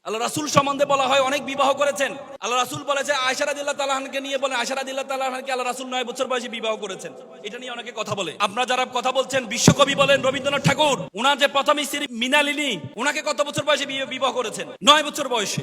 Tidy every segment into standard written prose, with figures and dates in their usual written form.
আল্লাহ রাসূল সম্বন্ধে বলা হয় অনেক বিবাহ করেছেন। আল্লাহ রাসূল বলেছে আয়েশা রাদিয়াল্লাহু তাআলা আনহাকে নিয়ে বলে, আয়েশা রাদিয়াল্লাহু তাআলা আনহাকে আল্লাহ রাসূল 9 বছর বয়সে বিবাহ করেছেন। এটা নিয়ে অনেকে কথা বলে। আপনারা যারা কথা বলছেন, বিশ্বকবি বলেন রবীন্দ্রনাথ ঠাকুর, উনার যে প্রথম স্ত্রী মৃণালিনী, উনাকে কত বছর বয়সে বিবাহ করেছেন? 9 বছর বয়সে।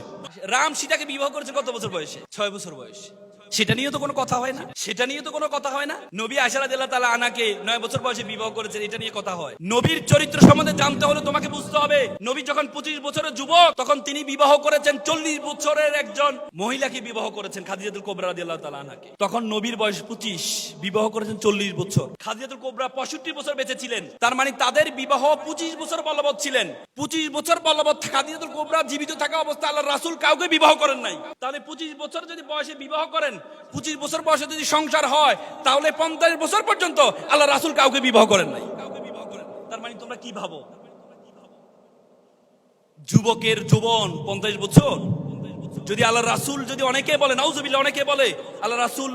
রাম সীতাকে বিবাহ করেছে কত বছর বয়সে? 6 বছর বয়সে। সেটা নিয়ে তো কোনো কথা হয় না, সেটা নিয়ে তো কোনো কথা হয় না। নবী আয়েশা রাদিয়াল্লাহু তাআলা আনহাকে 9 বছর বয়সে বিবাহ করেছেন, এটা নিয়ে কথা হয়। নবীর চরিত্র সম্বন্ধে জানতে হলে তোমাকে বুঝতে হবে, নবী যখন 25 বছরের যুবক, তখন তিনি বিবাহ করেছেন 40 বছরের একজন মহিলাকে বিবাহ করেছেন, খাদিজাতুল কুবরা রাদিয়াল্লাহু তাআলা আনহাকে। তখন নবীর বয়স 25, বিবাহ করেছেন 40 বছর। খাদিজাতুল কুবরা 65 বছর বেঁচে ছিলেন। তার মানে তাদের বিবাহ 25 বছর বলবৎ ছিলেন। 25 বছর বলবৎ খাদিজাতুল কুবরা জীবিত থাকা অবস্থায় আল্লাহর রাসূল কাউকে বিবাহ করেন নাই। তাহলে 25 বছর যদি বয়সে বিবাহ করেন, 25 বছর বয়সে যদি সংসার হয়, তাহলে 50 বছর পর্যন্ত আল্লাহ রাসূল কাউকে বিবাহ করেন নাই। তার মানে তোমরা কি ভাবো? যুবকের যৌবন 50 বছর? যদি আল্লাহ রাসূল, যদি অনেকে বলে, নাউজুবিল্লাহ, অনেকে বলে আল্লাহ রাসূল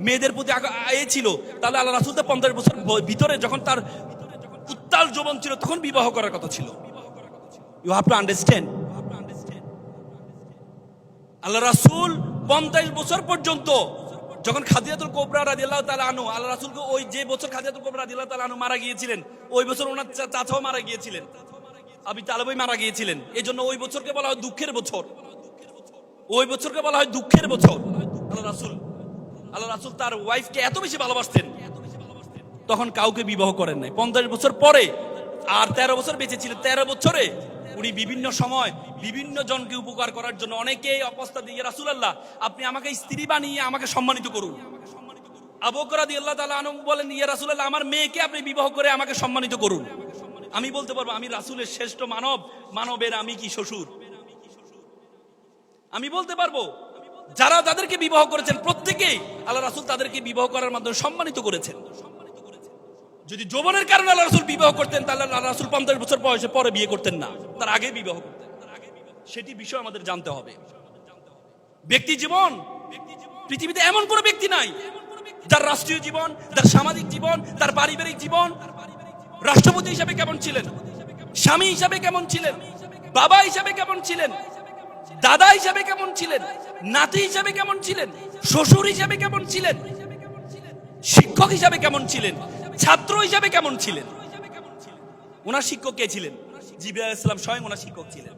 মেয়েদের প্রতি ছিল, তাহলে আল্লাহ রাসূল তো 50 বছর ভিতরে যখন তার উত্তাল যৌবন ছিল, তখন বিবাহ করার কথা ছিল। You have to understand. Allah রাসূল 50 বছর পর্যন্ত, যখন খাদিজাতুল কুবরা রাদিয়াল্লাহু তাআলা আনহু, আল্লাহ রাসূলকে ওই যে বছর খাদিজাতুল কুবরা রাদিয়াল্লাহু তাআলা আনহু মারা গিয়েছিলেন, ওই বছর ওনার চাচাও মারা গিয়েছিলেন, আবু তালেবই মারা গিয়েছিলেন। এজন্য ওই বছরকে বলা হয় দুঃখের বছর। ওই বছরকে বলা হয় দুঃখের বছর। আল্লাহ রাসূল তার ওয়াইফকে এত বেশি ভালোবাসতেন, তখন কাউকে বিবাহ করেন নাই। 50 বছর পরে আর 13 বছর বেঁচে ছিলেন। 13 বছরে উনি বিভিন্ন সময় বিভিন্ন জনকে উপকার করার জন্য অনেকেই অবস্থা দিয়ে, রাসূলুল্লাহ আপনি আমাকে স্ত্রী বানিয়ে আমাকে সম্মানিত করুন। আবু বকর রাদিয়াল্লাহু তাআলা আনহু বলেন, ইয়া রাসূলুল্লাহ আমার মেয়েকে আপনি বিবাহ করে আমাকে সম্মানিত করুন। আমি বলতে পারবো আমি রাসূলের শ্রেষ্ঠ মানব, মানবের আমি কি শ্বশুর? আমি বলতে পারবো যারা যাদেরকে বিবাহ করেছেন প্রত্যেকেই আল্লাহ রাসূল তাদেরকে বিবাহ করার মাধ্যমে সম্মানিত করেছেন। যদি যৌবনের কারণে আল্লাহ রাসূল বিবাহ করতেন, তাহলে আল্লাহ রাসূল 50 বছর বয়সে পরে বিয়ে করতেন না, তার আগে বিবাহ করতেন। সেটি বিষয় আমাদের জানতে হবে। ব্যক্তি জীবন, পৃথিবীতে এমন কোনো ব্যক্তি নাই যার রাষ্ট্রীয় জীবন, তার সামাজিক জীবন, তার পারিবারিক জীবন, রাষ্ট্রপতি হিসাবে কেমন ছিলেন, স্বামী হিসাবে কেমন ছিলেন, বাবা হিসাবে কেমন ছিলেন, দাদা হিসাবে কেমন ছিলেন, নাতি হিসাবে কেমন ছিলেন, শ্বশুর হিসাবে কেমন ছিলেন, শিক্ষক হিসাবে কেমন ছিলেন, ছাত্র হিসাবে কেমন ছিলেন। ওনার শিক্ষক কে ছিলেন? জিবরাইল আলাইহিস সালাম স্বয়ং ওনার শিক্ষক ছিলেন।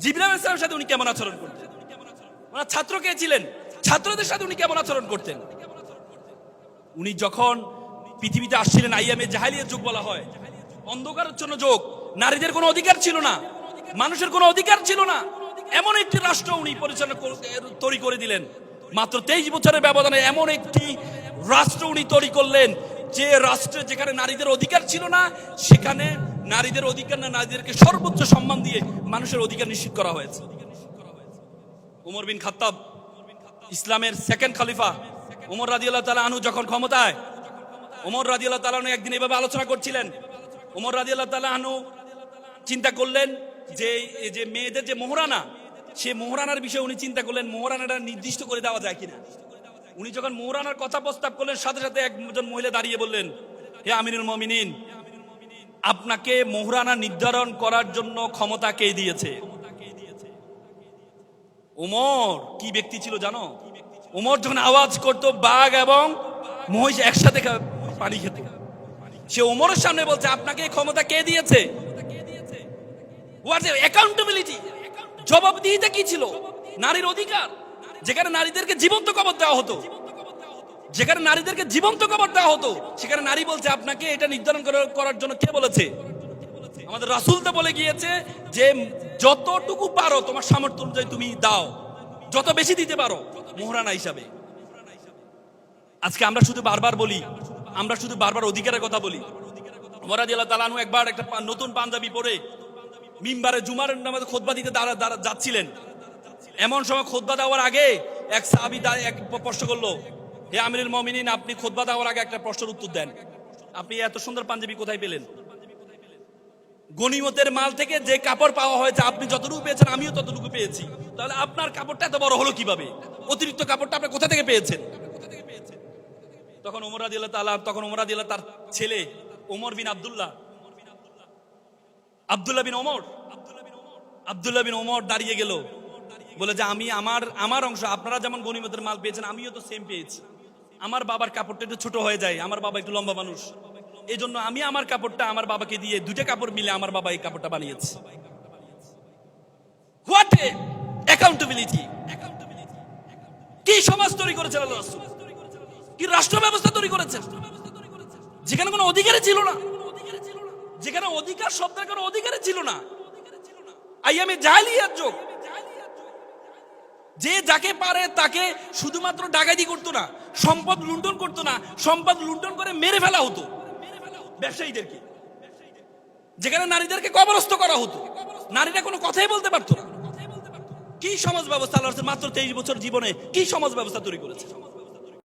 জিবরাইল আলাইহিস সালামের সাথে উনি কেমন আচরণ করতেন? ওনার ছাত্র কে ছিলেন? ছাত্রদের সাথে উনি কেমন আচরণ করতেন? উনি যখন পৃথিবীতে আসছিলেন, আইয়ামে জাহেলিয়াত যুগ বলা হয়, অন্ধকারাচ্ছন্ন যুগ, নারীদের কোনো অধিকার ছিল না, মানুষের কোনো অধিকার ছিল না, এমন একটি রাষ্ট্র উনি পরিচালনা তৈরি করে দিলেন। মাত্র 23 বছরের ব্যবধানে এমন একটি রাষ্ট্র উনি তৈরি করলেন, যে রাষ্ট্রে যেখানে নারীদের অধিকার ছিল না, সেখানে নারীদের অধিকার না, নারীদেরকে সর্বোচ্চ সম্মান দিয়ে মানুষের অধিকার নিশ্চিত করা হয়েছে। ওমর বিন খাত্তাব, ইসলামের সেকেন্ড খলিফা ওমর রাদিয়াল্লাহু তাআলা আনহু যখন ক্ষমতায়, ওমর রাদিয়াল্লাহু তাআলা আনহু একদিন এভাবে আলোচনা করছিলেন। ওমর রাদিয়াল্লাহু তাআলা আনহু চিন্তা করলেন যে মেয়েদের যে মোহরানা, সে মোহরানার বিষয়ে উনি চিন্তা করলেন মোহরানাটা নির্দিষ্ট করে দেওয়া যায় কিনা। উনি যখন মোহরানার কথা প্রস্তাব করলেন, সাথে সাথে একজন মহিলা দাঁড়িয়ে বললেন, হে আমিরুল মুমিনিন, আপনাকে মোহরানা নির্ধারণ করার জন্য ক্ষমতা কে দিয়েছে? ওমর কি ব্যক্তি ছিল জানো? ওমর যখন আওয়াজ করতো, বাঘ এবং মহিষ একসাথে পানি খেত। সে ওমরের সামনে বলছে, আপনাকে ক্ষমতা কে দিয়েছে? অ্যাকাউন্টেবিলিটি, জবাবদিহিতা কি ছিল? নারীর অধিকার, যেখানে নারীদেরকে জীবন্ত কবর দেওয়া হতো, যেখানে নারীদেরকে জীবন্ত কবর দেওয়া হতো, সেখানে নারী বলছে, আপনাকে এটা নির্ধারণ করার জন্য কে বলেছে? আমাদের রাসূল তো বলে গিয়েছে যে যতটুকু পারো তোমার সামর্থ্য অনুযায়ী তুমি দাও, যত বেশি দিতে পারো মোহরানা হিসাবে। আজকে আমরা শুধু বারবার বলি, আমরা শুধু বারবার অধিকারের কথা বলি। ওমর রাদিয়াল্লাহু তাআলা আনহু একবার একটা নতুন পাঞ্জাবি পরে মিম্বারে জুমার নামাজে খুতবা দিতে যাচ্ছিলেন। এমন সময় খুতবা দেওয়ার আগে এক সাহাবী এক প্রশ্ন করলো, হে আমিরুল মুমিনিন, আপনি খুতবা দেওয়ার আগে একটা প্রশ্নের উত্তর দেন। আপনি এত সুন্দর পাঞ্জাবি কোথায় পেলেন? গনিমতের মাল থেকে যে কাপড় পাওয়া হয়েছে, আপনি যতটুকু পেয়েছেন আমিও ততটুকু পেয়েছি, তাহলে আপনার কাপড়টা এত বড় হলো কিভাবে? অতিরিক্ত কাপড়টা আপনি কোথা থেকে পেয়েছেন? তখন ওমর রাদিয়াল্লাহু তাআলা, তার ছেলে ওমর বিন আব্দুল্লাহ বিন ওমর দাঁড়িয়ে গেল। বলে যে আমি আমার আমার অংশ, আপনারা যেমন গনিমতের মাল পেয়েছেন আমিও তো সেম পেয়েছি। আমার বাবার কাপড়টা একটু ছোট হয়ে যায়, আমার বাবা একটু লম্বা মানুষ, এই জন্য আমি আমার কাপড়টা আমার বাবাকে দিয়ে দুইটা কাপড় মিলে আমার বাবা এই কাপড়টা বানিয়েছে। What accountability! কি সমাজ তৈরি করেছেন আল্লাহ রাসূল, কি রাষ্ট্র ব্যবস্থা তৈরি করেছেন যেখানে কোনো অধিকারই ছিল না, যেখানে অধিকার শব্দের কোনো অধিকারই ছিল না। আইয়ামে জাহেলিয়াত যুগ। যে যাকে পারে তাকে শুধুমাত্র ডাকাতি করতো না, সম্পদ লুণ্ঠন করতো না, সম্পদ লুণ্ঠন করে মেরে ফেলা হতো ব্যবসায়ীদেরকে। যেখানে নারীদেরকে কবরস্থ করা হতো, নারীরা কোনো কথাই বলতে পারতো না। কি সমাজ ব্যবস্থা আল্লাহ রাসূল মাত্র 23 বছর জীবনে কি সমাজ ব্যবস্থা তৈরি করেছে!